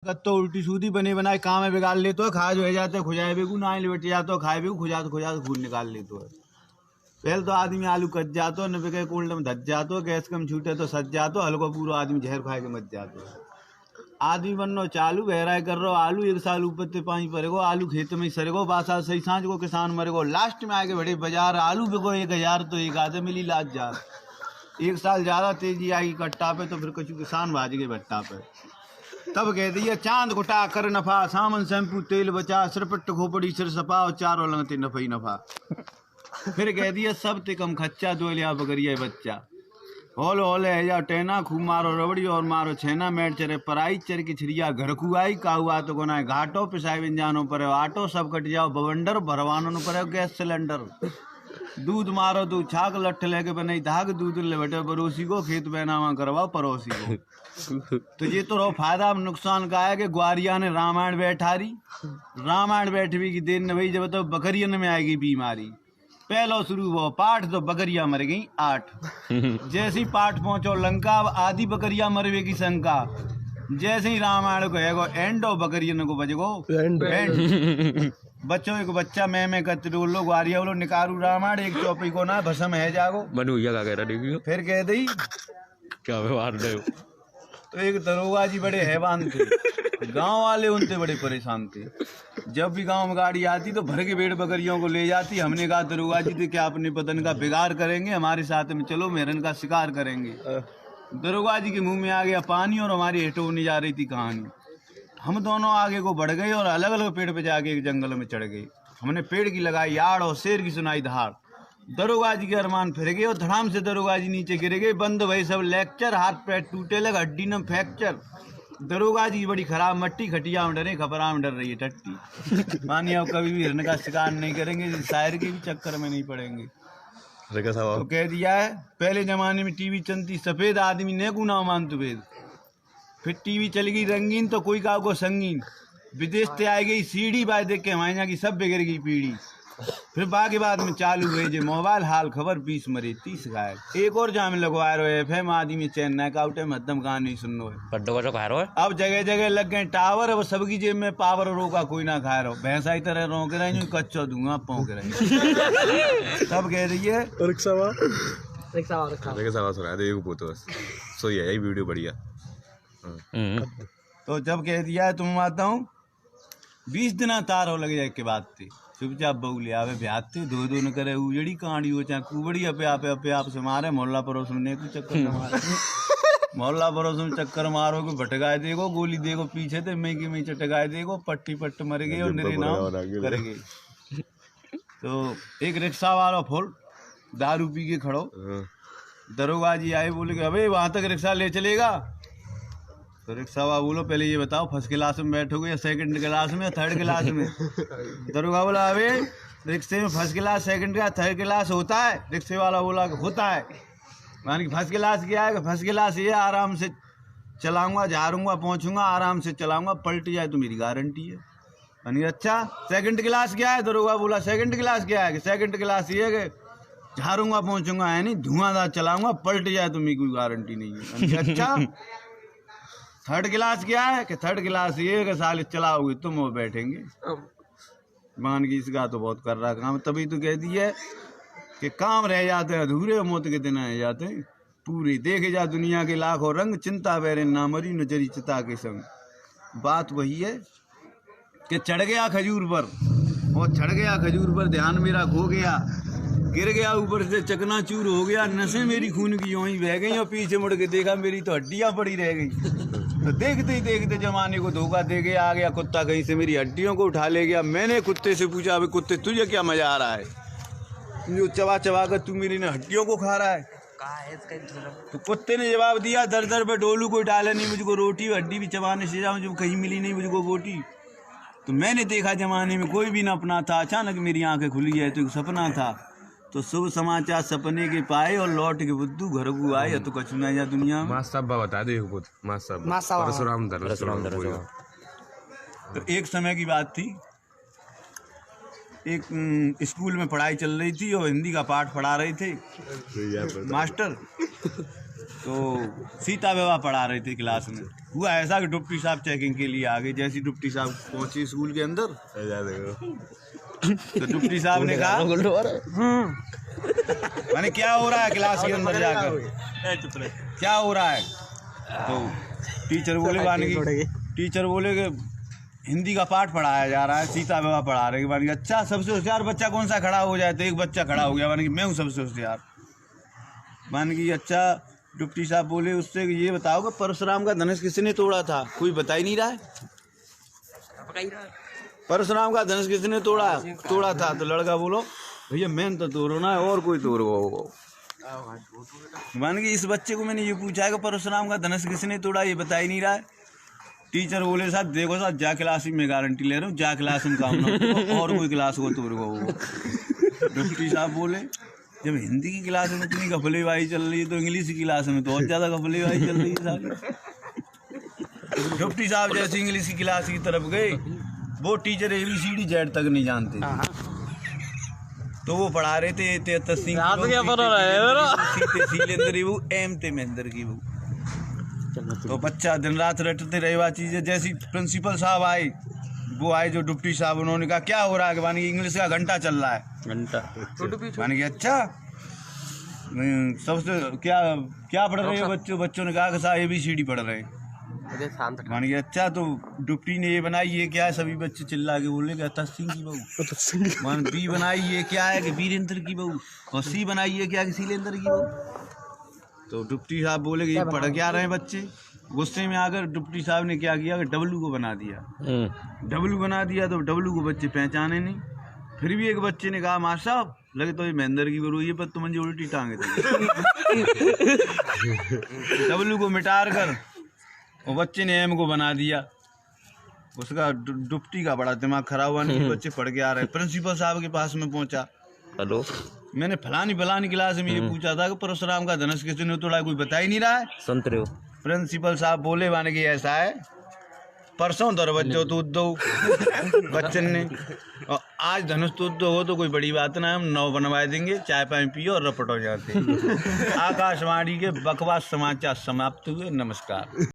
तो उल्टी सूदी बने बनाए काम में बिगाड़ ले तो खा जो है जाते खुजाए बेगू ना लिपट जाते खाए बेगू खुजा तो खून निकाल ले तो है। पहले तो आदमी आलू कच जातो न बिके कोल्ड में धस जातो गैस कम छूटे तो सज जातो हल्को पूरा आदमी जहर खाए के मच जातो। आदमी बननो चालू गहराई कर रहो आलू 1 साल ऊपर ते पानी पड़ेगो आलू खेत में सरेगो बासा सही सांझ को किसान मरेगो लास्ट में आगे बड़े बाजार आलू बिको 1000 तो एक आधे मिली लाज जा 1 साल ज्यादा तेजी आएगी कट्टा पे तो फिर कुछ किसान भाज गए भट्टा पे। तब कह दिए चांद घुटा कर नफा सामन शैम्पू तेल बचा सिरपट खोपड़ी सिर सपा और चारों लगते नफा ही नफा। फिर कह दिया सब ते कम खच्चा दो लिया बकरिया बच्चा होल होले है या टेना खूब मारो रबड़ी और मारो छेना मैट चरे पराई चर की छिड़िया घर कुआई काहुआ तो कोना घाटो पिसाई विंजानो पर आटो सब कट जाओ बवंडर भरवानो पर गैस सिलेंडर दूध मारो तू छाक लठ लेके बनाई धाग दूध ले बैठे पड़ोसी को खेत बहनावा करवाओ पड़ोसी को। तो ये तो फायदा नुकसान का है कि ग्वारिया ने रामायण बैठारी रामायण बैठवी की देर न भाई जब तो बकरियन में आएगी बीमारी पहलो शुरू वो पाठ तो बकरिया मर गई 8 जैसी पाठ पहुंचो लंका अब आधी बकरिया मरवे की शंका जैसे ही रामायण को है एंड और बकरियन को बजगो एंड बच्चों एक बच्चा मैं करते लो ग्वारिया बोलो निकारू रामायण एक चौपी को ना भसम है जागो बनूया का कह रहा देखियो फिर कह दी क्या व्यवहार दे। तो एक दरोगा जी बड़े हैवान थे गांव वाले उनसे बड़े परेशान थे। जब भी गांव में गाड़ी आती तो भर के भेड़ बकरियों को ले जाती। हमने कहा दरोगा जी थे क्या अपने पतन का बिगाड़ करेंगे हमारे साथ में चलो मेरन का शिकार करेंगे। दरोगा जी के मुंह में आ गया पानी और हमारी हेटो होने जा रही थी कहानी। हम दोनों आगे को बढ़ गए और अलग अलग पेड़ पे जाके एक जंगल में चढ़ गए। हमने पेड़ की लगाई आड़ और शेर की सुनाई धाड़। दरोगा जी के अरमान फिर गए और धड़ाम से दरोगा जी नीचे गिर गए। बंद भाई सब लेक्चर हाथ पैर टूटे लगा हड्डी न फ्रैक्चर। दरोगा जी बड़ी खराब मट्टी खटिया में डरे खपरा में डर रही है टट्टी। मानिए अब कभी भी हिरन का शिकार नहीं करेंगे शायर के भी चक्कर में नहीं पड़ेंगे। तो कह दिया है पहले जमाने में टीवी चलती सफेद आदमी ने गुना मान तुवेद। फिर टीवी चल गई रंगीन तो कोई का को संगीन। विदेश से आई गई सीढ़ी बाय देख के हमारे यहाँ की सब बिगड़ गई पीढ़ी। फिर बाकी बाद में चालू हुए जो मोबाइल हाल खबर 20 मरे 30 घायल। एक और जाम लगवाए रहे FM आदमी चैन ना काउट है मध्यम कहानी नहीं सुन रहे। अब जगह जगह लग गए टावर। अब सबकी जेब में पावर रोका कोई ना खा रहा भैंसा की तरह रोक रहे हैं कच्चो दूंगा पौंक रहे सब कह रही है वीडियो बढ़िया। तो जब कह दिया है तुम आता हूँ 20 दिन तार हो लगे जाए के बाद थे चुपचाप बहू ले आवे ब्याह थे दो न करे उजड़ी कहानी हो चाहे कुबड़ी अपे आप से मारे मोहल्ला पड़ोस में कुछ चक्कर न मारे मोहल्ला पड़ोस में चक्कर मारो को भटकाए देगो गोली देगो पीछे थे मैं की मैं चटकाए देगो पट्टी पट्ट मर गई और निरे नाम करेंगे। तो एक रिक्शा वाला फुल दारू पी के खड़ो। दरोगा जी आए बोले कि अबे वहां तक रिक्शा ले चलेगा। तो रिक्शा वाला बोलो पहले ये बताओ फर्स्ट क्लास में बैठोगे या सेकंड क्लास में या थर्ड क्लास में। दरोगा बोला अबे रिक्शे में first class second class third class होता है। रिक्शे वाला बोला होता है। मानी फर्स्ट क्लास क्या है। फर्स्ट क्लास ये आराम से चलाऊंगा झाड़ूंगा पहुंचूंगा आराम से चलाऊंगा पलट जाए तो मेरी गारंटी है। मानी अच्छा सेकंड क्लास क्या है। दरोगा बोला सेकंड क्लास क्या है। सेकंड क्लास ये है कि झाड़ूंगा पहुंचूंगा है नहीं धुआंधार चलाऊंगा पलट जाए तो मेरी कोई गारंटी नहीं है। अच्छा थर्ड क्लास क्या है कि थर्ड क्लास ये है कि साल चलाओगे तुम वो बैठेंगे। मान की इसका तो बहुत कर रहा काम। तभी तो कह दी है कि काम रह जाते हैं अधूरे मौत के दिन रह जाते हैं पूरी। देखे जा दुनिया के लाखों रंग चिंता बेरे ना मरी न जरी चिता के संग। बात वही है कि चढ़ गया खजूर पर और चढ़ गया खजूर पर ध्यान मेरा खो गया गिर गया ऊपर से चकनाचूर हो गया नसें मेरी खून की यूं ही बह गई और पीछे मुड़ के देखा मेरी तो हड्डियां पड़ी रह गई। तो देखते ही देखते जमाने को धोखा दे गया आ गया कुत्ता कहीं से मेरी हड्डियों को उठा ले गया। मैंने कुत्ते से पूछा अबे कुत्ते तुझे क्या मजा आ रहा है जो चबा चबा कर तू मेरी हड्डियों को खा रहा है। तो कुत्ते ने जवाब दिया दर दर पे डोलू कोई डाले नहीं मुझको रोटी हड्डी भी चबाने से जाऊँ जब कहीं मिली नहीं मुझको बोटी। तो मैंने देखा जमाने में कोई भी न अपना था अचानक मेरी आंखें खुली है तो एक सपना था। तो शुभ समाचार सपने के पाए और लौट के बुद्धू घर को आए तो कछु ना या दुनिया में बता दे परशुराम। तो एक समय की बात थी एक स्कूल में पढ़ाई चल रही थी और हिंदी का पाठ पढ़ा रहे थे मास्टर। तो सीता विवाह पढ़ा रहे थे क्लास में। हुआ ऐसा कि डिप्टी साहब चेकिंग के लिए आ गए। जैसे ही डिप्टी साहब पहुंचे स्कूल के अंदर तो डिप्टी साहब ने कहा मैंने क्या हो रहा है क्लास के अंदर जाकर, क्या हो रहा है? तो टीचर बोले कि हिंदी का पाठ पढ़ाया जा रहा है, सीता विवाह पढ़ा रहे। मानी अच्छा सबसे होशियार बच्चा कौन सा खड़ा हो जाए? तो एक बच्चा खड़ा हो गया, मानी कि मैं हूँ सबसे होशियार। मान की अच्छा डिप्टी साहब बोले उससे कि ये बताओ कि परशुराम का धनुष किसने तोड़ा था? कोई बता ही नहीं रहा है। परशुराम का धनुष किसने तोड़ा था? तो लड़का बोलो भैया मैं तो तोड़ो ना, और कोई तोड़ो। मान की इस बच्चे को मैंने ये पूछा है कि परशुराम का धनुष किसने तोड़ा, ये बता ही नहीं रहा है। टीचर बोले साहब देखो साहब जा क्लास में गारंटी ले रहा हूँ, जा क्लास में काम ना करो, और कोई क्लास को तोड़। डिप्टी साहब बोले जब हिंदी की क्लास में इतनी गफलेबाजी चल रही है तो इंग्लिश की क्लास में तो और ज़्यादा गफलेबाजी चल रही है साहब। डिप्टी साहब जैसे इंग्लिश की क्लास की तरफ गए, वो टीचर ABCD Z तक नहीं जानते, तो वो पढ़ा रहे थे तो बच्चा दिन रात रटते रहे हुआ चीज़ें। जैसी प्रिंसिपल साहब आए, वो आए जो डिप्टी साहब, उन्होंने कहा क्या हो रहा है? मानी इंग्लिश का घंटा चल रहा है। मानी कि अच्छा सबसे क्या पढ़ रहे हो बच्चों ने कहा कि साहब ABCD पढ़ रहे हैं। मानी कि अच्छा तो डिप्टी ने ये बनाई, ये क्या है? सभी बच्चे चिल्ला के बोले कि तस्सिंह की बहू। मान B बनाई, ये क्या है? कि वीरेंद्र की बहू। और C बनाई, ये क्या? कि शैलेंद्र की बहू। तो डिप्टी साहब बोले कि ये पढ़ क्या रहे हैं बच्चे? गुस्से में आकर डिप्टी साहब ने क्या किया कि W को बना दिया। W बना दिया तो W को बच्चे पहचाने नहीं। फिर भी एक बच्चे ने कहा मास्टर साहब लगे तो ये महेंद्र की बहू, ये पर तो मुझे उल्टी टांगे थे। W को मिटार कर वो बच्चे ने M को बना दिया। उसका डिप्टी का बड़ा दिमाग खराब हुआ, नहीं बच्चे पढ़ के आ रहे। प्रिंसिपल साहब के पास में पहुंचा, हेलो मैंने फलानी क्लास में ये पूछा था कि परशुराम का धनुष किसने तोड़ा, कोई बता ही नहीं रहा है। सुनते रहो। प्रिंसिपल साहब बोले माने कि ऐसा है परसों दरवाजो तोड़ दो बच्चन ने, और आज धनुष तोड़ दो हो तो कोई बड़ी बात ना, हम 9 बनवा देंगे, चाय पानी पियो और रपट हो जाते। आकाशवाणी के बकवास समाचार समाप्त हुए। नमस्कार।